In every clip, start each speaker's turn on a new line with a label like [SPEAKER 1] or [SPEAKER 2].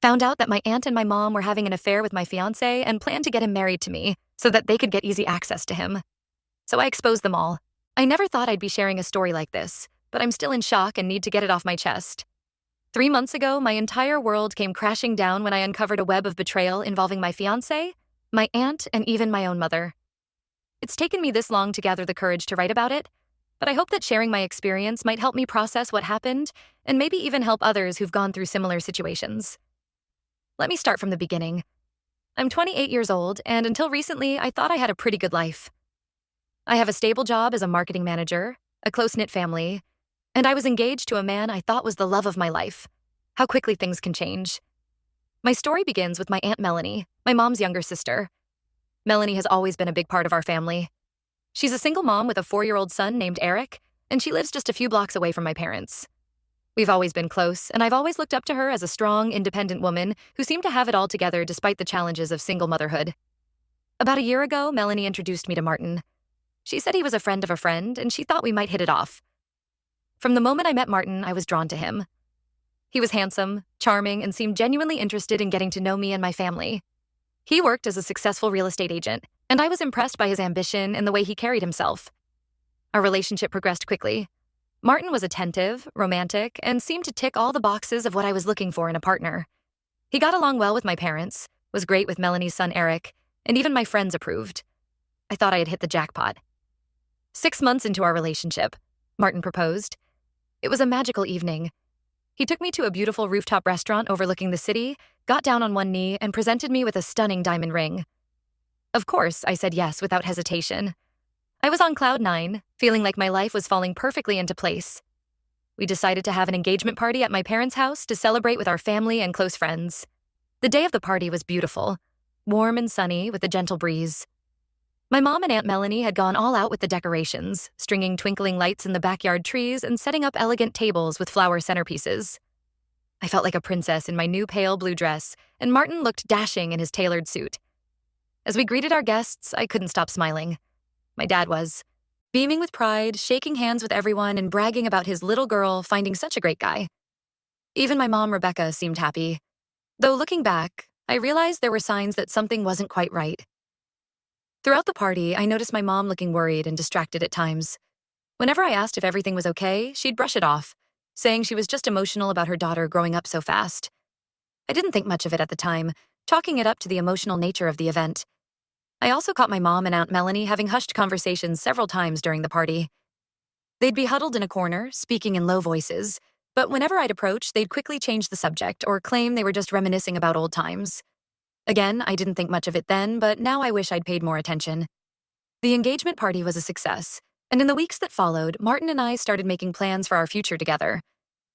[SPEAKER 1] Found out that my aunt and my mom were having an affair with my fiancé and planned to get him married to me so that they could get easy access to him. So I exposed them all. I never thought I'd be sharing a story like this, but I'm still in shock and need to get it off my chest. 3 months ago, my entire world came crashing down when I uncovered a web of betrayal involving my fiancé, my aunt, and even my own mother. It's taken me this long to gather the courage to write about it, but I hope that sharing my experience might help me process what happened and maybe even help others who've gone through similar situations. Let me start from the beginning. I'm 28 years old, and until recently, I thought I had a pretty good life. I have a stable job as a marketing manager, a close-knit family, and I was engaged to a man I thought was the love of my life. How quickly things can change. My story begins with my Aunt Melanie, my mom's younger sister. Melanie has always been a big part of our family. She's a single mom with a 4-year-old son named Eric, and she lives just a few blocks away from my parents. We've always been close, and I've always looked up to her as a strong, independent woman who seemed to have it all together despite the challenges of single motherhood. About a year ago, Melanie introduced me to Martin. She said he was a friend of a friend, and she thought we might hit it off. From the moment I met Martin, I was drawn to him. He was handsome, charming, and seemed genuinely interested in getting to know me and my family. He worked as a successful real estate agent, and I was impressed by his ambition and the way he carried himself. Our relationship progressed quickly. Martin was attentive, romantic, and seemed to tick all the boxes of what I was looking for in a partner. He got along well with my parents, was great with Melanie's son Eric, and even my friends approved. I thought I had hit the jackpot. 6 months into our relationship, Martin proposed. It was a magical evening. He took me to a beautiful rooftop restaurant overlooking the city, got down on one knee, and presented me with a stunning diamond ring. Of course, I said yes without hesitation. I was on cloud 9, feeling like my life was falling perfectly into place. We decided to have an engagement party at my parents' house to celebrate with our family and close friends. The day of the party was beautiful, warm and sunny with a gentle breeze. My mom and Aunt Melanie had gone all out with the decorations, stringing twinkling lights in the backyard trees and setting up elegant tables with flower centerpieces. I felt like a princess in my new pale blue dress, and Martin looked dashing in his tailored suit. As we greeted our guests, I couldn't stop smiling. My dad was, beaming with pride, shaking hands with everyone, and bragging about his little girl finding such a great guy. Even my mom, Rebecca, seemed happy. Though looking back, I realized there were signs that something wasn't quite right. Throughout the party, I noticed my mom looking worried and distracted at times. Whenever I asked if everything was okay, she'd brush it off, saying she was just emotional about her daughter growing up so fast. I didn't think much of it at the time, chalking it up to the emotional nature of the event. I also caught my mom and Aunt Melanie having hushed conversations several times during the party. They'd be huddled in a corner, speaking in low voices, but whenever I'd approach, they'd quickly change the subject or claim they were just reminiscing about old times. Again, I didn't think much of it then, but now I wish I'd paid more attention. The engagement party was a success, and in the weeks that followed, Martin and I started making plans for our future together.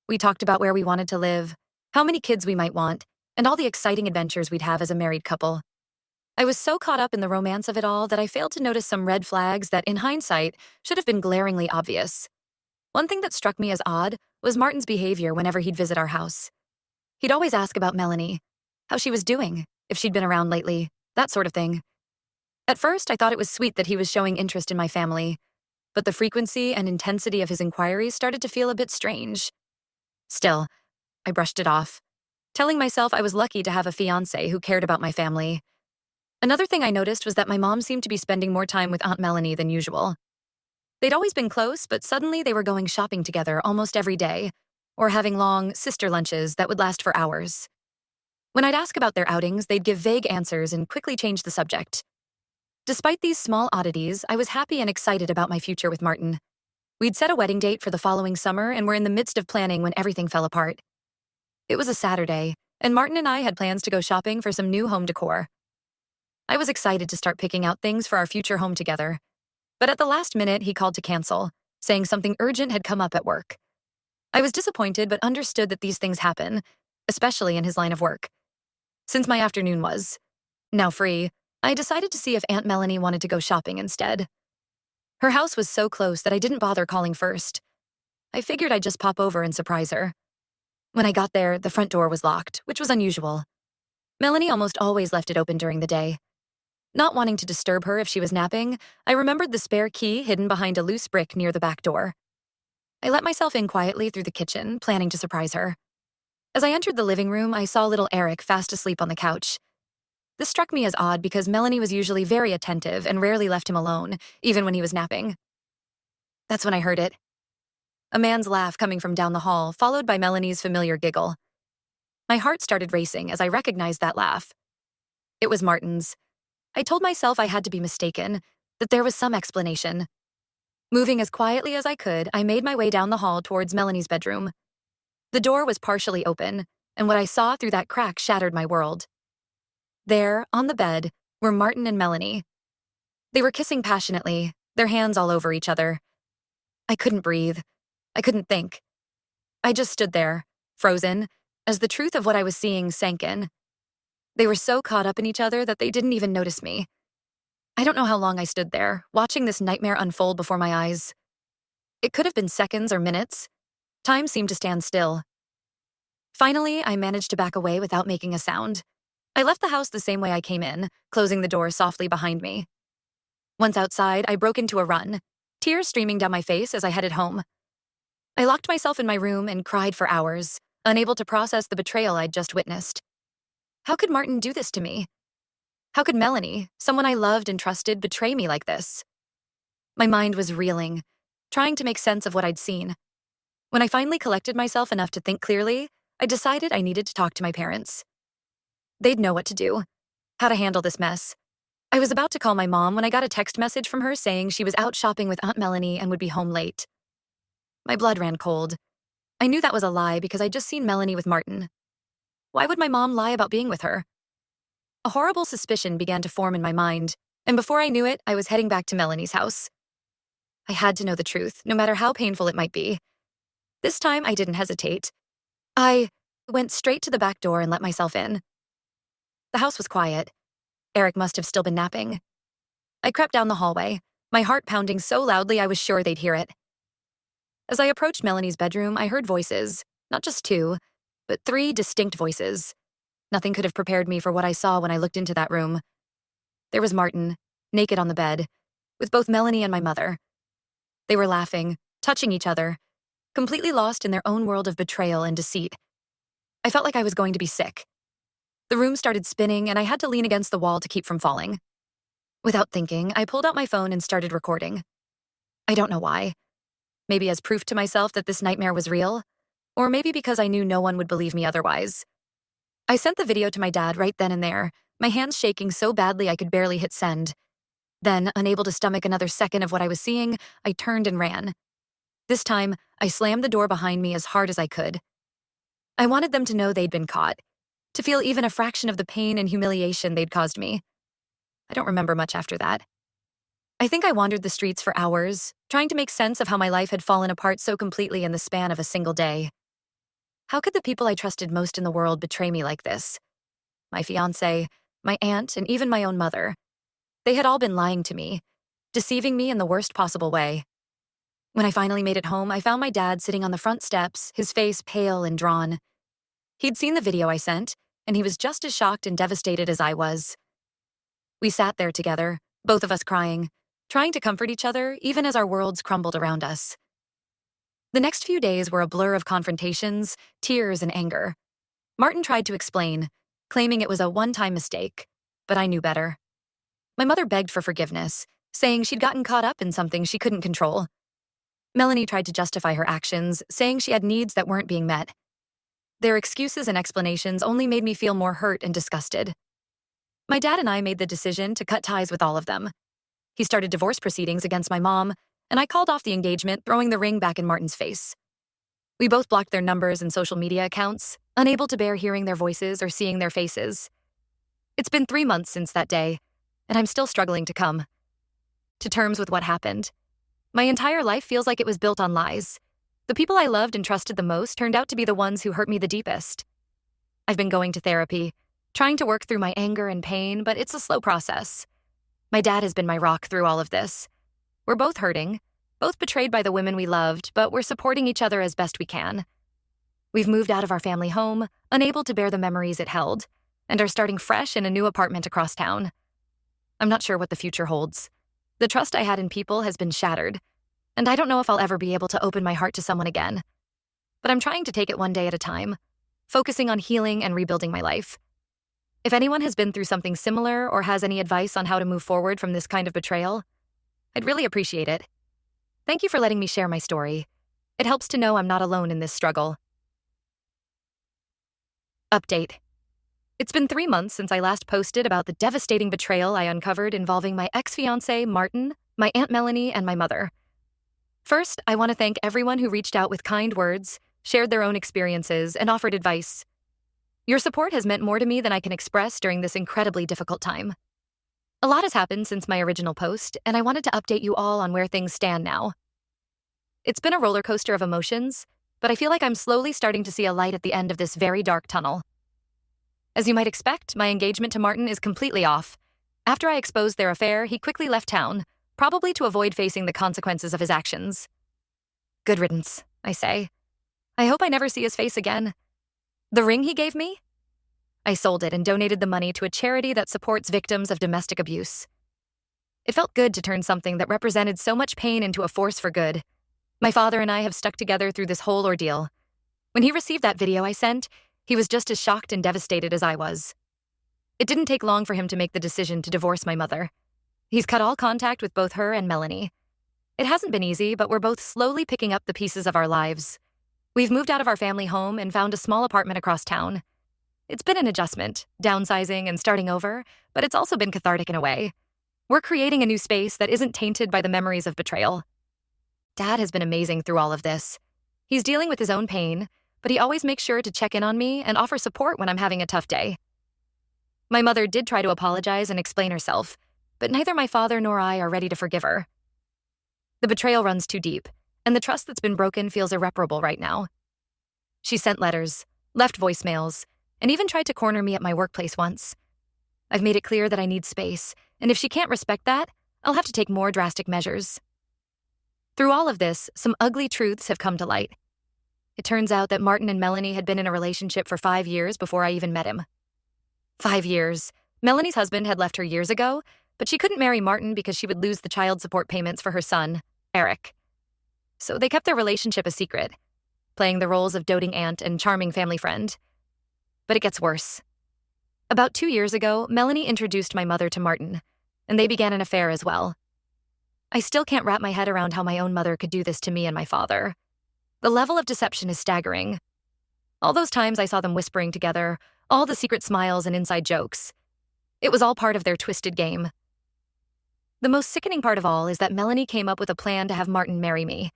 [SPEAKER 1] We talked about where we wanted to live, how many kids we might want, and all the exciting adventures we'd have as a married couple. I was so caught up in the romance of it all that I failed to notice some red flags that, in hindsight, should have been glaringly obvious. One thing that struck me as odd was Martin's behavior whenever he'd visit our house. He'd always ask about Melanie, how she was doing, if she'd been around lately, that sort of thing. At first, I thought it was sweet that he was showing interest in my family, but the frequency and intensity of his inquiries started to feel a bit strange. Still, I brushed it off, telling myself I was lucky to have a fiancé who cared about my family. Another thing I noticed was that my mom seemed to be spending more time with Aunt Melanie than usual. They'd always been close, but suddenly they were going shopping together almost every day, or having long sister lunches that would last for hours. When I'd ask about their outings, they'd give vague answers and quickly change the subject. Despite these small oddities, I was happy and excited about my future with Martin. We'd set a wedding date for the following summer and were in the midst of planning when everything fell apart. It was a Saturday, and Martin and I had plans to go shopping for some new home decor. I was excited to start picking out things for our future home together. But at the last minute, he called to cancel, saying something urgent had come up at work. I was disappointed but understood that these things happen, especially in his line of work. Since my afternoon was now free, I decided to see if Aunt Melanie wanted to go shopping instead. Her house was so close that I didn't bother calling first. I figured I'd just pop over and surprise her. When I got there, the front door was locked, which was unusual. Melanie almost always left it open during the day. Not wanting to disturb her if she was napping, I remembered the spare key hidden behind a loose brick near the back door. I let myself in quietly through the kitchen, planning to surprise her. As I entered the living room, I saw little Eric fast asleep on the couch. This struck me as odd because Melanie was usually very attentive and rarely left him alone, even when he was napping. That's when I heard it. A man's laugh coming from down the hall, followed by Melanie's familiar giggle. My heart started racing as I recognized that laugh. It was Martin's. I told myself I had to be mistaken, that there was some explanation. Moving as quietly as I could, I made my way down the hall towards Melanie's bedroom. The door was partially open, and what I saw through that crack shattered my world. There, on the bed, were Martin and Melanie. They were kissing passionately, their hands all over each other. I couldn't breathe. I couldn't think. I just stood there, frozen, as the truth of what I was seeing sank in. They were so caught up in each other that they didn't even notice me. I don't know how long I stood there, watching this nightmare unfold before my eyes. It could have been seconds or minutes. Time seemed to stand still. Finally, I managed to back away without making a sound. I left the house the same way I came in, closing the door softly behind me. Once outside, I broke into a run, tears streaming down my face as I headed home. I locked myself in my room and cried for hours, unable to process the betrayal I'd just witnessed. How could Martin do this to me? How could Melanie, someone I loved and trusted, betray me like this? My mind was reeling, trying to make sense of what I'd seen. When I finally collected myself enough to think clearly, I decided I needed to talk to my parents. They'd know what to do, how to handle this mess. I was about to call my mom when I got a text message from her saying she was out shopping with Aunt Melanie and would be home late. My blood ran cold. I knew that was a lie because I'd just seen Melanie with Martin. Why would my mom lie about being with her? A horrible suspicion began to form in my mind, and before I knew it, I was heading back to Melanie's house. I had to know the truth, no matter how painful it might be. This time, I didn't hesitate. I went straight to the back door and let myself in. The house was quiet. Eric must have still been napping. I crept down the hallway, my heart pounding so loudly I was sure they'd hear it. As I approached Melanie's bedroom, I heard voices, not just two, but three distinct voices. Nothing could have prepared me for what I saw when I looked into that room. There was Martin, naked on the bed, with both Melanie and my mother. They were laughing, touching each other, completely lost in their own world of betrayal and deceit. I felt like I was going to be sick. The room started spinning, and I had to lean against the wall to keep from falling. Without thinking, I pulled out my phone and started recording. I don't know why. Maybe as proof to myself that this nightmare was real, or maybe because I knew no one would believe me otherwise. I sent the video to my dad right then and there, my hands shaking so badly I could barely hit send. Then, unable to stomach another second of what I was seeing, I turned and ran. This time, I slammed the door behind me as hard as I could. I wanted them to know they'd been caught, to feel even a fraction of the pain and humiliation they'd caused me. I don't remember much after that. I think I wandered the streets for hours, trying to make sense of how my life had fallen apart so completely in the span of a single day. How could the people I trusted most in the world betray me like this? My fiancé, my aunt, and even my own mother. They had all been lying to me, deceiving me in the worst possible way. When I finally made it home, I found my dad sitting on the front steps, his face pale and drawn. He'd seen the video I sent, and he was just as shocked and devastated as I was. We sat there together, both of us crying, trying to comfort each other even as our worlds crumbled around us. The next few days were a blur of confrontations, tears, and anger. Martin tried to explain, claiming it was a one-time mistake, but I knew better. My mother begged for forgiveness, saying she'd gotten caught up in something she couldn't control. Melanie tried to justify her actions, saying she had needs that weren't being met. Their excuses and explanations only made me feel more hurt and disgusted. My dad and I made the decision to cut ties with all of them. He started divorce proceedings against my mom, and I called off the engagement, throwing the ring back in Martin's face. We both blocked their numbers and social media accounts, unable to bear hearing their voices or seeing their faces. It's been 3 months since that day, and I'm still struggling to come to terms with what happened. My entire life feels like it was built on lies. The people I loved and trusted the most turned out to be the ones who hurt me the deepest. I've been going to therapy, trying to work through my anger and pain, but it's a slow process. My dad has been my rock through all of this. We're both hurting, both betrayed by the women we loved, but we're supporting each other as best we can. We've moved out of our family home, unable to bear the memories it held, and are starting fresh in a new apartment across town. I'm not sure what the future holds. The trust I had in people has been shattered, and I don't know if I'll ever be able to open my heart to someone again. But I'm trying to take it one day at a time, focusing on healing and rebuilding my life. If anyone has been through something similar or has any advice on how to move forward from this kind of betrayal, I'd really appreciate it. Thank you for letting me share my story. It helps to know I'm not alone in this struggle. Update. It's been 3 months since I last posted about the devastating betrayal I uncovered involving my ex-fiancé, Martin, my Aunt Melanie, and my mother. First, I want to thank everyone who reached out with kind words, shared their own experiences, and offered advice. Your support has meant more to me than I can express during this incredibly difficult time. A lot has happened since my original post, and I wanted to update you all on where things stand now. It's been a roller coaster of emotions, but I feel like I'm slowly starting to see a light at the end of this very dark tunnel. As you might expect, my engagement to Martin is completely off. After I exposed their affair, he quickly left town, probably to avoid facing the consequences of his actions. Good riddance, I say. I hope I never see his face again. The ring he gave me? I sold it and donated the money to a charity that supports victims of domestic abuse. It felt good to turn something that represented so much pain into a force for good. My father and I have stuck together through this whole ordeal. When he received that video I sent, he was just as shocked and devastated as I was. It didn't take long for him to make the decision to divorce my mother. He's cut all contact with both her and Melanie. It hasn't been easy, but we're both slowly picking up the pieces of our lives. We've moved out of our family home and found a small apartment across town. It's been an adjustment, downsizing and starting over, but it's also been cathartic in a way. We're creating a new space that isn't tainted by the memories of betrayal. Dad has been amazing through all of this. He's dealing with his own pain, but he always makes sure to check in on me and offer support when I'm having a tough day. My mother did try to apologize and explain herself, but neither my father nor I are ready to forgive her. The betrayal runs too deep, and the trust that's been broken feels irreparable right now. She sent letters, left voicemails, and even tried to corner me at my workplace once. I've made it clear that I need space, and if she can't respect that, I'll have to take more drastic measures. Through all of this, some ugly truths have come to light. It turns out that Martin and Melanie had been in a relationship for 5 years before I even met him. 5 years. Melanie's husband had left her years ago, but she couldn't marry Martin because she would lose the child support payments for her son, Eric. So they kept their relationship a secret, playing the roles of doting aunt and charming family friend. But it gets worse. About 2 years ago, Melanie introduced my mother to Martin, and they began an affair as well. I still can't wrap my head around how my own mother could do this to me and my father. The level of deception is staggering. All those times I saw them whispering together, all the secret smiles and inside jokes. It was all part of their twisted game. The most sickening part of all is that Melanie came up with a plan to have Martin marry me.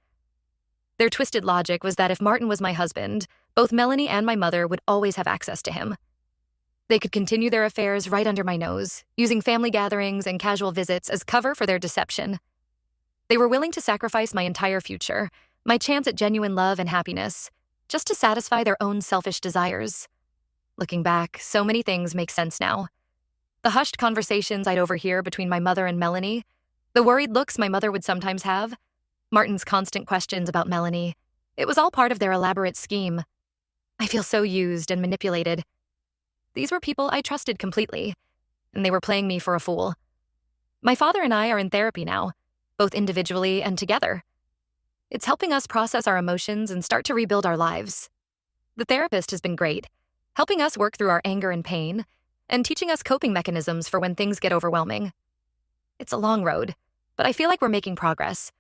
[SPEAKER 1] Their twisted logic was that if Martin was my husband, both Melanie and my mother would always have access to him. They could continue their affairs right under my nose, using family gatherings and casual visits as cover for their deception. They were willing to sacrifice my entire future, my chance at genuine love and happiness, just to satisfy their own selfish desires. Looking back, so many things make sense now. The hushed conversations I'd overhear between my mother and Melanie, the worried looks my mother would sometimes have, Martin's constant questions about Melanie, it was all part of their elaborate scheme. I feel so used and manipulated. These were people I trusted completely, and they were playing me for a fool. My father and I are in therapy now, both individually and together. It's helping us process our emotions and start to rebuild our lives. The therapist has been great, helping us work through our anger and pain, and teaching us coping mechanisms for when things get overwhelming. It's a long road, but I feel like we're making progress.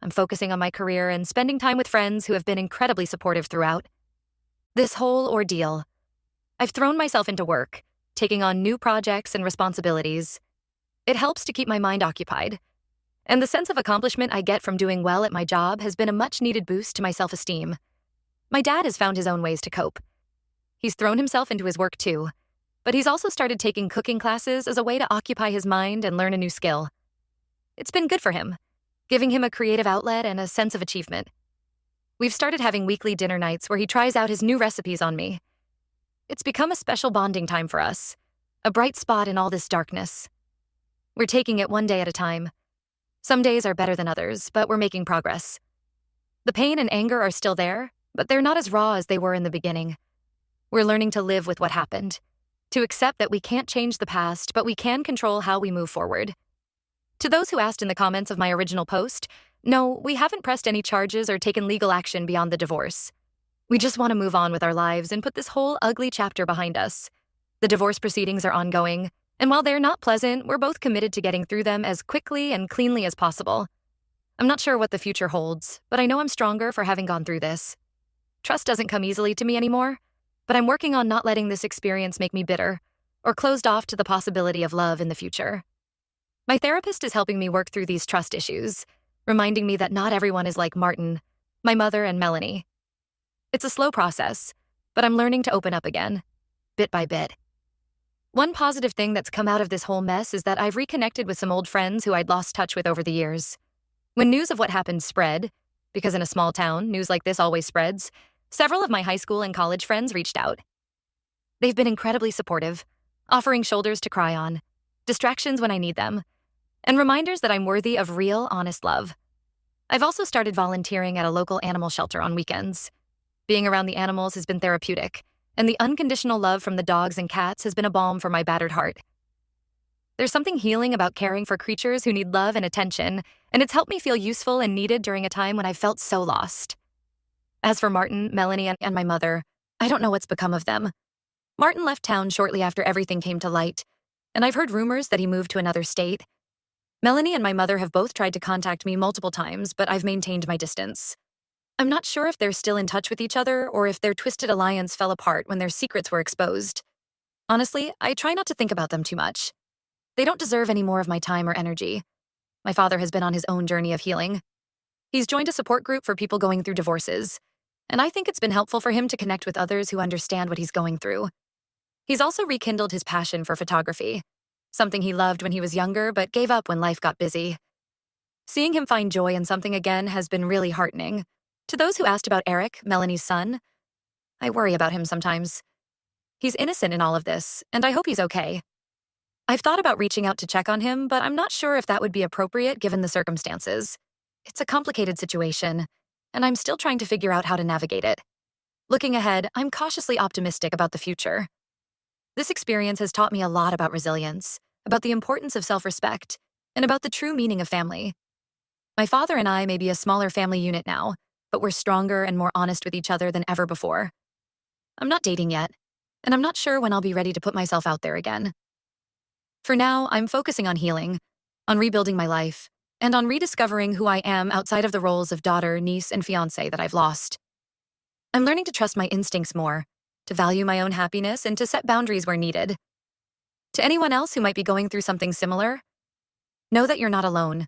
[SPEAKER 1] I'm focusing on my career and spending time with friends who have been incredibly supportive throughout. This whole ordeal, I've thrown myself into work, taking on new projects and responsibilities. It helps to keep my mind occupied. And the sense of accomplishment I get from doing well at my job has been a much-needed boost to my self-esteem. My dad has found his own ways to cope. He's thrown himself into his work too, but he's also started taking cooking classes as a way to occupy his mind and learn a new skill. It's been good for him, giving him a creative outlet and a sense of achievement. We've started having weekly dinner nights where he tries out his new recipes on me. It's become a special bonding time for us, a bright spot in all this darkness. We're taking it one day at a time. Some days are better than others, but we're making progress. The pain and anger are still there, but they're not as raw as they were in the beginning. We're learning to live with what happened, to accept that we can't change the past, but we can control how we move forward. To those who asked in the comments of my original post, no, we haven't pressed any charges or taken legal action beyond the divorce. We just want to move on with our lives and put this whole ugly chapter behind us. The divorce proceedings are ongoing, and while they're not pleasant, we're both committed to getting through them as quickly and cleanly as possible. I'm not sure what the future holds, but I know I'm stronger for having gone through this. Trust doesn't come easily to me anymore, but I'm working on not letting this experience make me bitter or closed off to the possibility of love in the future. My therapist is helping me work through these trust issues, reminding me that not everyone is like Martin, my mother, and Melanie. It's a slow process, but I'm learning to open up again, bit by bit. One positive thing that's come out of this whole mess is that I've reconnected with some old friends who I'd lost touch with over the years. When news of what happened spread, because in a small town, news like this always spreads, several of my high school and college friends reached out. They've been incredibly supportive, offering shoulders to cry on, distractions when I need them, and reminders that I'm worthy of real, honest love. I've also started volunteering at a local animal shelter on weekends. Being around the animals has been therapeutic, and the unconditional love from the dogs and cats has been a balm for my battered heart. There's something healing about caring for creatures who need love and attention, and it's helped me feel useful and needed during a time when I felt so lost. As for Martin, Melanie, and my mother, I don't know what's become of them. Martin left town shortly after everything came to light, and I've heard rumors that he moved to another state. Melanie and my mother have both tried to contact me multiple times, but I've maintained my distance. I'm not sure if they're still in touch with each other or if their twisted alliance fell apart when their secrets were exposed. Honestly, I try not to think about them too much. They don't deserve any more of my time or energy. My father has been on his own journey of healing. He's joined a support group for people going through divorces, and I think it's been helpful for him to connect with others who understand what he's going through. He's also rekindled his passion for photography, something he loved when he was younger but gave up when life got busy. Seeing him find joy in something again has been really heartening. To those who asked about Eric, Melanie's son, I worry about him sometimes. He's innocent in all of this, and I hope he's okay. I've thought about reaching out to check on him, but I'm not sure if that would be appropriate given the circumstances. It's a complicated situation, and I'm still trying to figure out how to navigate it. Looking ahead, I'm cautiously optimistic about the future. This experience has taught me a lot about resilience, about the importance of self-respect, and about the true meaning of family. My father and I may be a smaller family unit now, but we're stronger and more honest with each other than ever before. I'm not dating yet, and I'm not sure when I'll be ready to put myself out there again. For now, I'm focusing on healing, on rebuilding my life, and on rediscovering who I am outside of the roles of daughter, niece, and fiancé that I've lost. I'm learning to trust my instincts more, to value my own happiness, and to set boundaries where needed. To anyone else who might be going through something similar, know that you're not alone.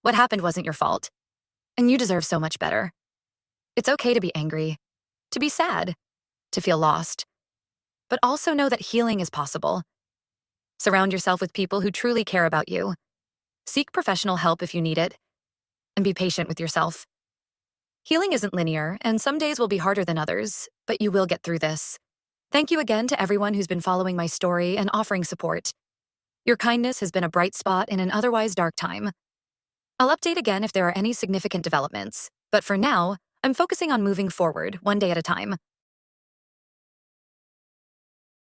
[SPEAKER 1] What happened wasn't your fault, and you deserve so much better. It's okay to be angry, to be sad, to feel lost, but also know that healing is possible. Surround yourself with people who truly care about you. Seek professional help if you need it, and be patient with yourself. Healing isn't linear, and some days will be harder than others, but you will get through this. Thank you again to everyone who's been following my story and offering support. Your kindness has been a bright spot in an otherwise dark time. I'll update again if there are any significant developments, but for now, I'm focusing on moving forward, one day at a time.